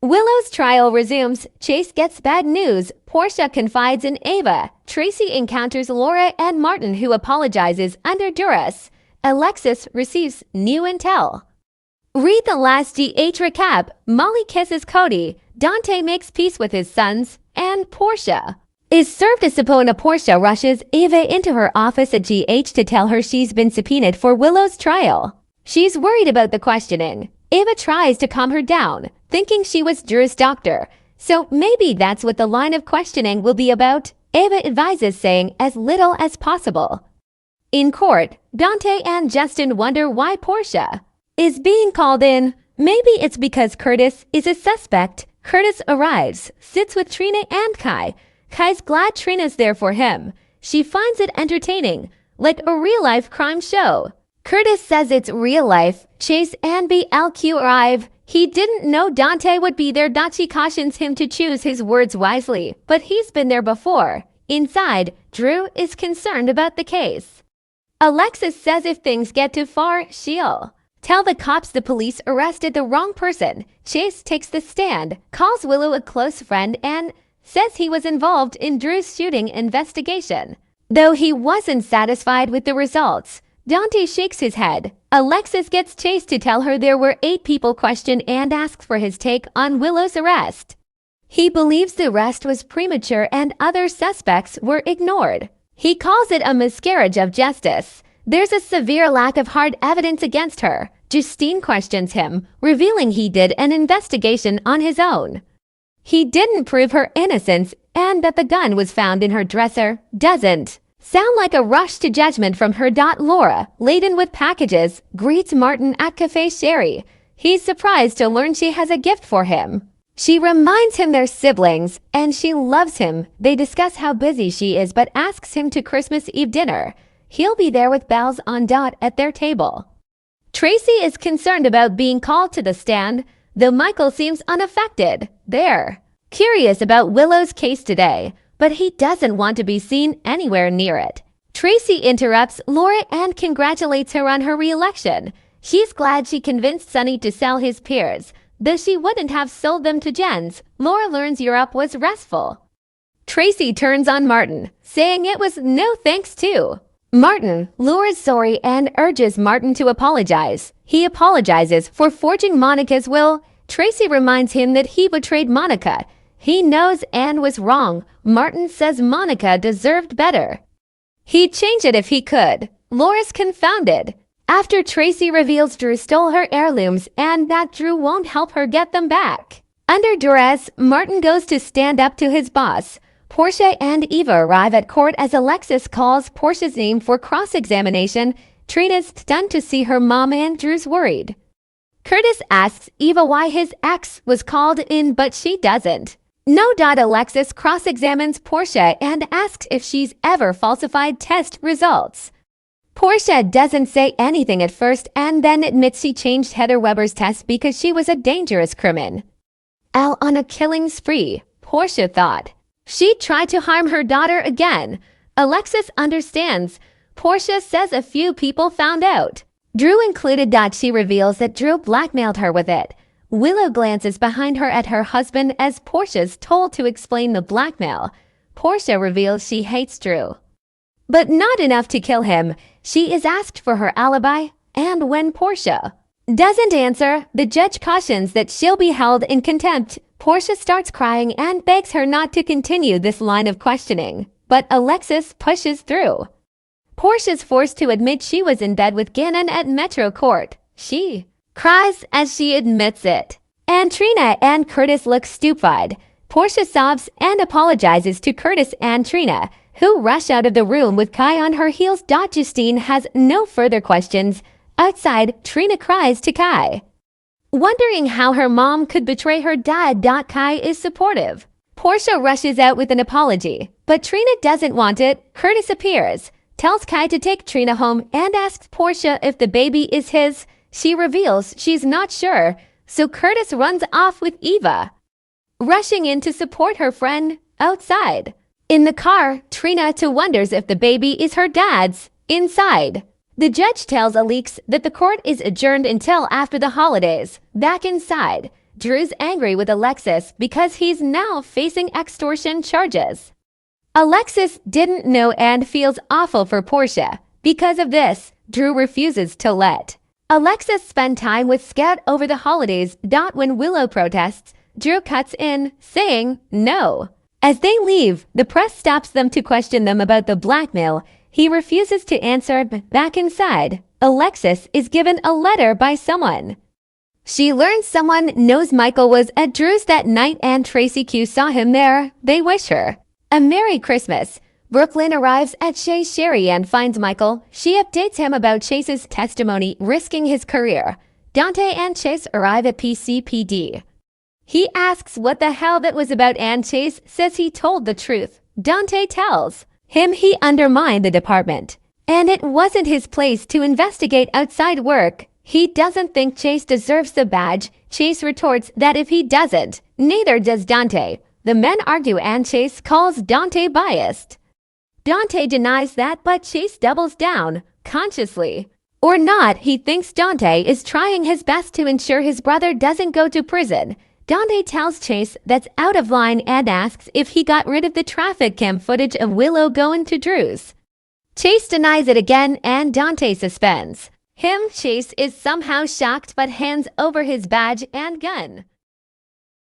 Willow's trial resumes. Chase gets bad news. Portia confides in Ava. Tracy encounters Laura and Martin, who apologizes under duress. Alexis receives new intel. Read the last GH recap. Molly kisses Cody. Dante makes peace with his sons. And Portia is served a subpoena. Portia rushes Ava into her office at GH to tell her she's been subpoenaed for Willow's trial. She's worried about the questioning. Ava tries to calm her down, thinking she was Drew's doctor. So maybe that's what the line of questioning will be about. Ava advises saying as little as possible. In court, Dante and Justin wonder why Portia is being called in. Maybe it's because Curtis is a suspect. Curtis arrives, sits with Trina and Kai. Kai's glad Trina's there for him. She finds it entertaining, like a real-life crime show. Curtis says it's real life. Chase and BLQ arrive. He didn't know Dante would be there. She cautions him to choose his words wisely, but he's been there before. Inside, Drew is concerned about the case. Alexis says if things get too far, she'll tell the cops the police arrested the wrong person. Chase takes the stand, calls Willow a close friend, and says he was involved in Drew's shooting investigation. Though he wasn't satisfied with the results, Dante shakes his head. Alexis gets Chase to tell her there were 8 people questioned and asks for his take on Willow's arrest. He believes the arrest was premature and other suspects were ignored. He calls it a miscarriage of justice. There's a severe lack of hard evidence against her. Justine questions him, revealing he did an investigation on his own. He didn't prove her innocence, and that the gun was found in her dresser doesn't sound like a rush to judgment from her. Laura, laden with packages, greets Martin at Cafe Sherry. He's surprised to learn she has a gift for him. She reminds him they're siblings, and she loves him. They discuss how busy she is but asks him to Christmas Eve dinner. He'll be there with bells on dot at their table. Tracy is concerned about being called to the stand, though Michael seems unaffected. They're curious about Willow's case today, but he doesn't want to be seen anywhere near it. Tracy interrupts Laura and congratulates her on her re-election. She's glad she convinced Sonny to sell his peers, though she wouldn't have sold them to Jens. Laura learns Europe was restful. Tracy turns on Martin, saying it was no thanks to Martin. Laura's sorry and urges Martin to apologize. He apologizes for forging Monica's will. Tracy reminds him that he betrayed Monica. He knows Anne was wrong. Martin says Monica deserved better. He'd change it if he could. Laura's confounded after Tracy reveals Drew stole her heirlooms and that Drew won't help her get them back. Under duress, Martin goes to stand up to his boss. Portia and Eva arrive at court as Alexis calls Portia's name for cross-examination. Trina's stunned to see her mom and Drew's worried. Curtis asks Eva why his ex was called in, but she doesn't. No. Alexis cross-examines Portia and asks if she's ever falsified test results. Portia doesn't say anything at first and then admits she changed Heather Weber's test because she was a dangerous criminal. On a killing spree, Portia thought she tried to harm her daughter again. Alexis understands. Portia says a few people found out, Drew included. She reveals that Drew blackmailed her with it. Willow glances behind her at her husband as Portia's told to explain the blackmail. Portia reveals she hates Drew, but not enough to kill him. She is asked for her alibi, and when Portia doesn't answer, the judge cautions that she'll be held in contempt. Portia starts crying and begs her not to continue this line of questioning, but Alexis pushes through. Portia's forced to admit she was in bed with Gannon at Metro Court. She cries as she admits it, and Trina and Curtis look stupefied. Portia sobs and apologizes to Curtis and Trina, who rush out of the room with Kai on her heels. Justine has no further questions. Outside, Trina cries to Kai, wondering how her mom could betray her dad. Kai is supportive. Portia rushes out with an apology, but Trina doesn't want it. Curtis appears, tells Kai to take Trina home, and asks Portia if the baby is his. She reveals she's not sure, so Curtis runs off with Eva, rushing in to support her friend outside. In the car, Trina wonders if the baby is her dad's. Inside, the judge tells Alix that the court is adjourned until after the holidays. Back inside, Drew's angry with Alexis because he's now facing extortion charges. Alexis didn't know and feels awful for Portia. Because of this, Drew refuses to let Alexis spend time with Scout over the holidays. When Willow protests, Drew cuts in, saying no. As they leave, the press stops them to question them about the blackmail. He refuses to answer. Back inside, Alexis is given a letter by someone. She learns someone knows Michael was at Drew's that night and Tracy Q saw him there. They wish her a Merry Christmas. Brooklyn arrives at Chase Sherry and finds Michael. She updates him about Chase's testimony risking his career. Dante and Chase arrive at PCPD. He asks what the hell that was about and Chase says he told the truth. Dante tells him he undermined the department, and it wasn't his place to investigate outside work. He doesn't think Chase deserves the badge. Chase retorts that if he doesn't, neither does Dante. The men argue and Chase calls Dante biased. Dante denies that, but Chase doubles down. Consciously or not, he thinks Dante is trying his best to ensure his brother doesn't go to prison. Dante tells Chase that's out of line and asks if he got rid of the traffic cam footage of Willow going to Drew's. Chase denies it again and Dante suspends him. Chase is somehow shocked but hands over his badge and gun.